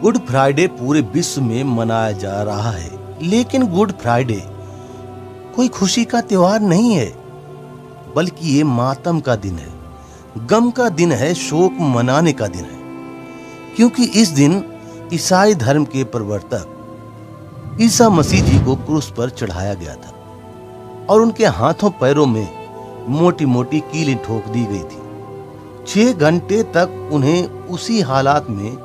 Good Friday पूरे विश्व में मनाया जा रहा है, लेकिन गुड फ्राइडे कोई खुशी का त्योहार नहीं है, बल्कि ये मातम का दिन है, गम का दिन है, शोक मनाने का दिन है। क्योंकि इस दिन ईसाई धर्म के प्रवर्तक ईसा मसीह जी को क्रूस पर चढ़ाया गया था और उनके हाथों पैरों में मोटी मोटी कीलें ठोक दी गई थी। 6 घंटे तक उन्हें उसी हालात में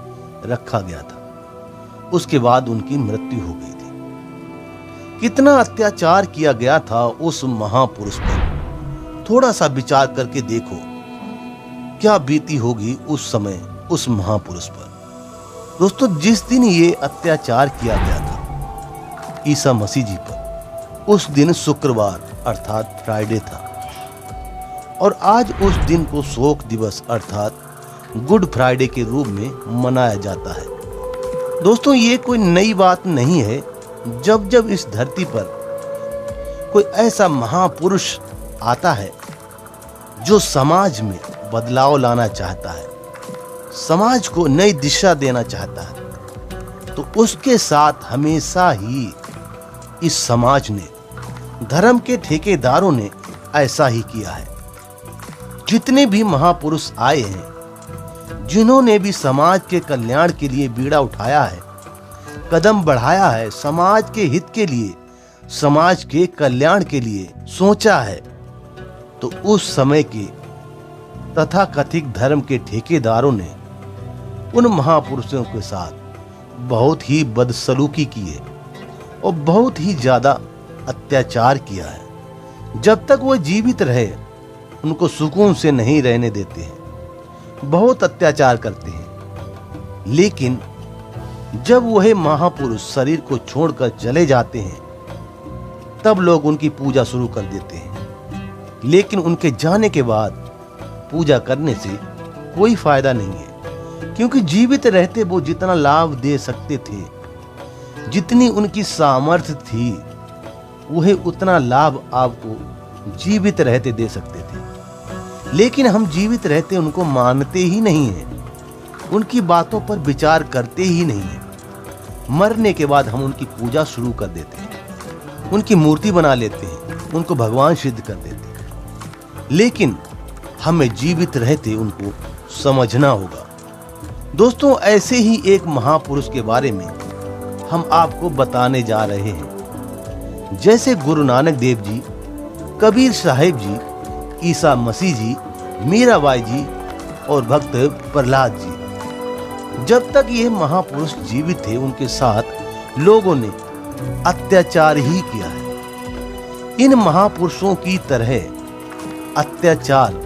रखा गया था। उसके बाद उनकी मृत्यु हो गई थी। कितना अत्याचार किया गया था उस महापुरुष पर। थोड़ा सा विचार करके देखो, क्या बीती होगी उस समय उस महापुरुष पर। दोस्तों, जिस दिन ये अत्याचार किया गया था ईसा मसीह जी पर, उस दिन शुक्रवार अर्थात फ्राइडे था और आज उस दिन को शोक दिवस अर्थात गुड फ्राइडे के रूप में मनाया जाता है। दोस्तों, ये कोई नई बात नहीं है। जब जब इस धरती पर कोई ऐसा महापुरुष आता है जो समाज में बदलाव लाना चाहता है, समाज को नई दिशा देना चाहता है, तो उसके साथ हमेशा ही इस समाज ने, धर्म के ठेकेदारों ने ऐसा ही किया है। जितने भी महापुरुष आए हैं, जिन्होंने भी समाज के कल्याण के लिए बीड़ा उठाया है, कदम बढ़ाया है, समाज के हित के लिए, समाज के कल्याण के लिए सोचा है, तो उस समय के तथाकथित धर्म के ठेकेदारों ने उन महापुरुषों के साथ बहुत ही बदसलूकी की है और बहुत ही ज्यादा अत्याचार किया है। जब तक वो जीवित रहे उनको सुकून से नहीं रहने देते हैं, बहुत अत्याचार करते हैं। लेकिन जब वह महापुरुष शरीर को छोड़कर चले जाते हैं, तब लोग उनकी पूजा शुरू कर देते हैं। लेकिन उनके जाने के बाद पूजा करने से कोई फायदा नहीं है, क्योंकि जीवित रहते वो जितना लाभ दे सकते थे, जितनी उनकी सामर्थ्य थी, वह उतना लाभ आपको जीवित रहते दे सकते थे। लेकिन हम जीवित रहते उनको मानते ही नहीं हैं, उनकी बातों पर विचार करते ही नहीं हैं। मरने के बाद हम उनकी पूजा शुरू कर देते हैं, उनकी मूर्ति बना लेते हैं, उनको भगवान सिद्ध कर देते हैं। लेकिन हमें जीवित रहते उनको समझना होगा। दोस्तों, ऐसे ही एक महापुरुष के बारे में हम आपको बताने जा रहे हैं। जैसे गुरु नानक देव जी, कबीर साहिब जी, ईसा मसीह जी, मीराबाई जी और भक्त प्रहलाद जी। जब तक ये महापुरुष जीवित थे, उनके साथ लोगों ने अत्याचार ही किया है। इन महापुरुषों की तरह अत्याचार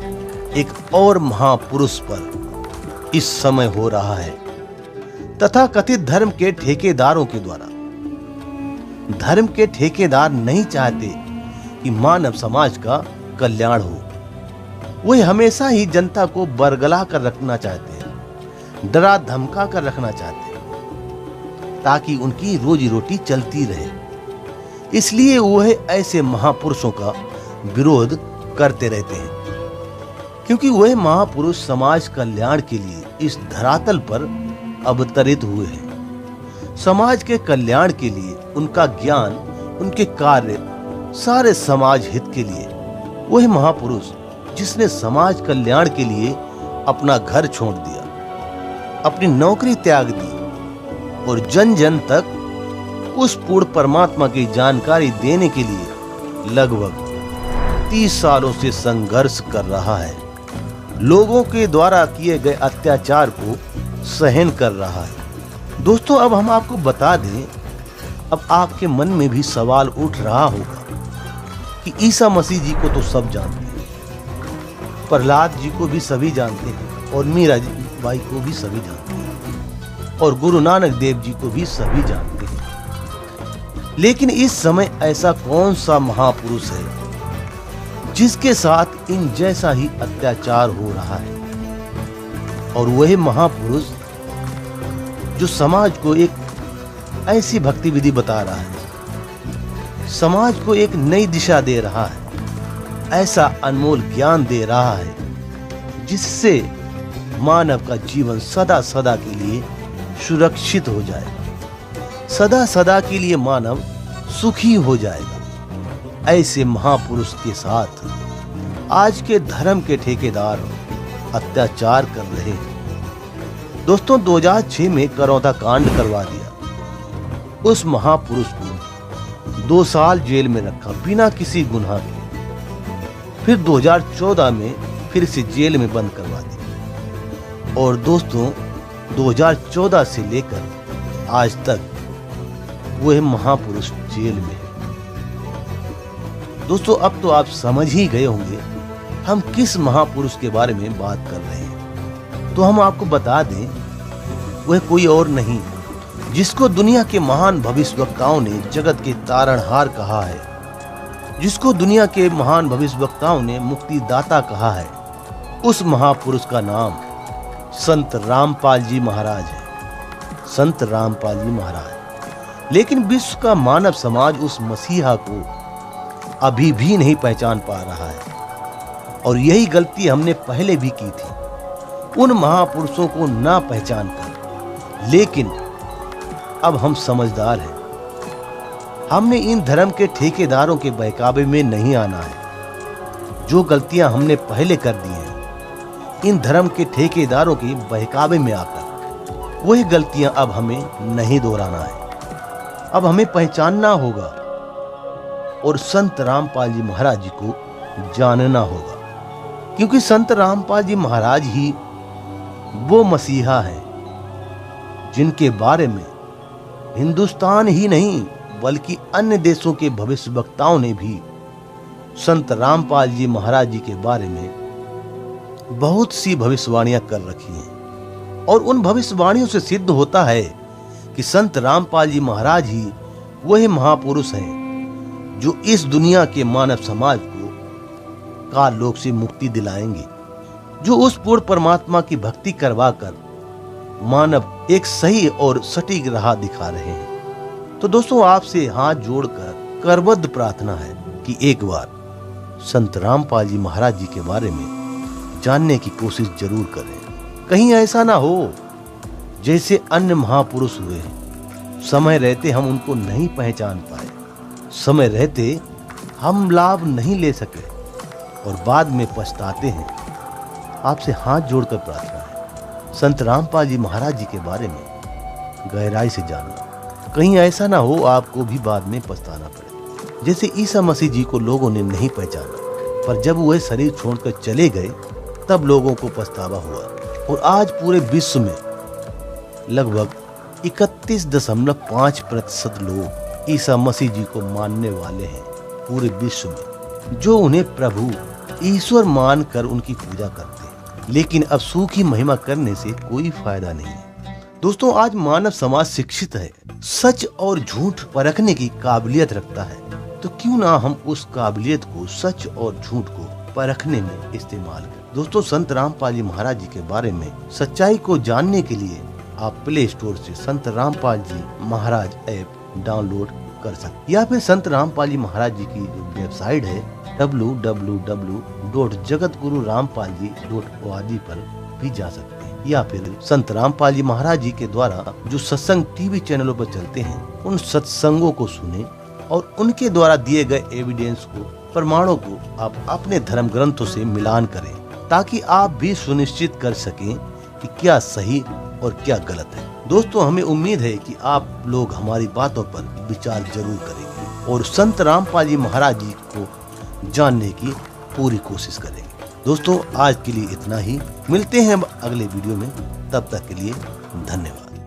एक और महापुरुष पर इस समय हो रहा है, तथाकथित धर्म के ठेकेदारों के द्वारा। धर्म के ठेकेदार नहीं चाहते कि मानव समाज का कल्याण हो। वे हमेशा ही जनता को बरगला कर रखना चाहते हैं, डरा धमका कर रखना चाहते हैं, ताकि उनकी रोजी रोटी चलती रहे। इसलिए वह ऐसे महापुरुषों का विरोध करते रहते हैं, क्योंकि वह महापुरुष समाज कल्याण के लिए इस धरातल पर अवतरित हुए हैं। समाज के कल्याण के लिए उनका ज्ञान, उनके कार्य सारे समाज हित के लिए। वह महापुरुष जिसने समाज कल्याण के लिए अपना घर छोड़ दिया, अपनी नौकरी त्याग दी और जन जन तक उस पूर्ण परमात्मा की जानकारी देने के लिए लगभग 30 सालों से संघर्ष कर रहा है। लोगों के द्वारा किए गए अत्याचार को सहन कर रहा है। दोस्तों, अब हम आपको बता दें, अब आपके मन में भी सवाल उठ रहा होगा कि ईसा मसीह जी को तो सब जानते हैं, प्रहलाद जी को भी सभी जानते हैं और मीराबाई को भी सभी जानते हैं और गुरु नानक देव जी को भी सभी जानते हैं। लेकिन इस समय ऐसा कौन सा महापुरुष है जिसके साथ इन जैसा ही अत्याचार हो रहा है? और वह महापुरुष जो समाज को एक ऐसी भक्ति विधि बता रहा है, समाज को एक नई दिशा दे रहा है, ऐसा अनमोल ज्ञान दे रहा है जिससे मानव का जीवन सदा सदा के लिए सुरक्षित हो जाएगा, सदा सदा के लिए मानव सुखी हो जाएगा। ऐसे महापुरुष के साथ आज के धर्म के ठेकेदार अत्याचार कर रहे हैं। दोस्तों, 2006 में करौंदा कांड करवा दिया। उस महापुरुष को 2 साल जेल में रखा बिना किसी गुनाह के। फिर 2014 में फिर से जेल में बंद करवा दिया। और दोस्तों, 2014 से लेकर आज तक वह महापुरुष जेल में है। दोस्तों, अब तो आप समझ ही गए होंगे हम किस महापुरुष के बारे में बात कर रहे हैं। तो हम आपको बता दें, वह कोई और नहीं, जिसको दुनिया के महान भविष्यवक्ताओं ने जगत के तारणहार कहा है, जिसको दुनिया के महान भविष्यवक्ताओं ने मुक्तिदाता कहा है, उस महापुरुष का नाम संत रामपाल जी महाराज है। संत रामपाल जी महाराज। लेकिन विश्व का मानव समाज उस मसीहा को अभी भी नहीं पहचान पा रहा है, और यही गलती हमने पहले भी की थी, उन महापुरुषों को ना पहचान कर। लेकिन अब हम समझदार हैं। हमने इन धर्म के ठेकेदारों के बहकावे में नहीं आना है। जो गलतियां हमने पहले कर दी हैं, इन धर्म के ठेकेदारों के बहकावे में आकर, वही गलतियां अब हमें नहीं दोहराना है। अब हमें पहचानना होगा और संत रामपाल जी महाराज जी को जानना होगा, क्योंकि संत रामपाल जी महाराज ही वो मसीहा हैं जिनके बारे में हिंदुस्तान ही नहीं बल्कि अन्य देशों के भविष्यवक्ताओं ने भी संत रामपाल जी महाराज जी के बारे में बहुत सी भविष्यवाणियां कर रखी हैं। और उन भविष्यवाणियों से सिद्ध होता है कि संत रामपाल जी महाराज ही वही महापुरुष हैं जो इस दुनिया के मानव समाज को काल लोक से मुक्ति दिलाएंगे, जो उस पूर्ण परमात्मा की भक्ति करवाकर मानव एक सही और सटीक राह दिखा रहे हैं। तो दोस्तों, आपसे हाथ जोड़कर करबद्ध प्रार्थना है कि एक बार संत रामपाल जी महाराज जी के बारे में जानने की कोशिश जरूर करें। कहीं ऐसा ना हो जैसे अन्य महापुरुष हुए, समय रहते हम उनको नहीं पहचान पाए, समय रहते हम लाभ नहीं ले सके और बाद में पछताते हैं। आपसे हाथ जोड़कर प्रार्थना है, संत रामपाल जी महाराज जी के बारे में गहराई से जानना। कहीं ऐसा ना हो आपको भी बाद में पछताना पड़े, जैसे ईसा मसीह जी को लोगों ने नहीं पहचाना, पर जब वह शरीर छोड़कर चले गए तब लोगों को पछतावा हुआ। और आज पूरे विश्व में लगभग 31.5% लोग ईसा मसीह जी को मानने वाले हैं पूरे विश्व में, जो उन्हें प्रभु ईश्वर मानकर उनकी पूजा करते हैं। लेकिन अब सूखी महिमा करने से कोई फायदा नहीं है। दोस्तों, आज मानव समाज शिक्षित है, सच और झूठ परखने की काबिलियत रखता है, तो क्यों ना हम उस काबिलियत को सच और झूठ को परखने में इस्तेमाल करें। दोस्तों, संत रामपाल जी महाराज जी के बारे में सच्चाई को जानने के लिए आप प्ले स्टोर से संत रामपाल जी महाराज ऐप डाउनलोड कर सकते, या फिर संत रामपाल जी महाराज जी की वेबसाइट है www.jagatgururampalji.org पर भी जा सकते हैं, या फिर संत रामपाल जी महाराज जी के द्वारा जो सत्संग टीवी चैनलों पर चलते हैं उन सत्संगों को सुने और उनके द्वारा दिए गए एविडेंस को, प्रमाणों को आप अपने धर्म ग्रंथों से मिलान करें, ताकि आप भी सुनिश्चित कर सकें कि क्या सही और क्या गलत है। दोस्तों, हमें उम्मीद है कि आप लोग हमारी बातों पर विचार जरूर करेंगे और संत रामपाल जी महाराज जी को जानने की पूरी कोशिश करेंगे। दोस्तों, आज के लिए इतना ही। मिलते हैं अगले वीडियो में, तब तक के लिए धन्यवाद।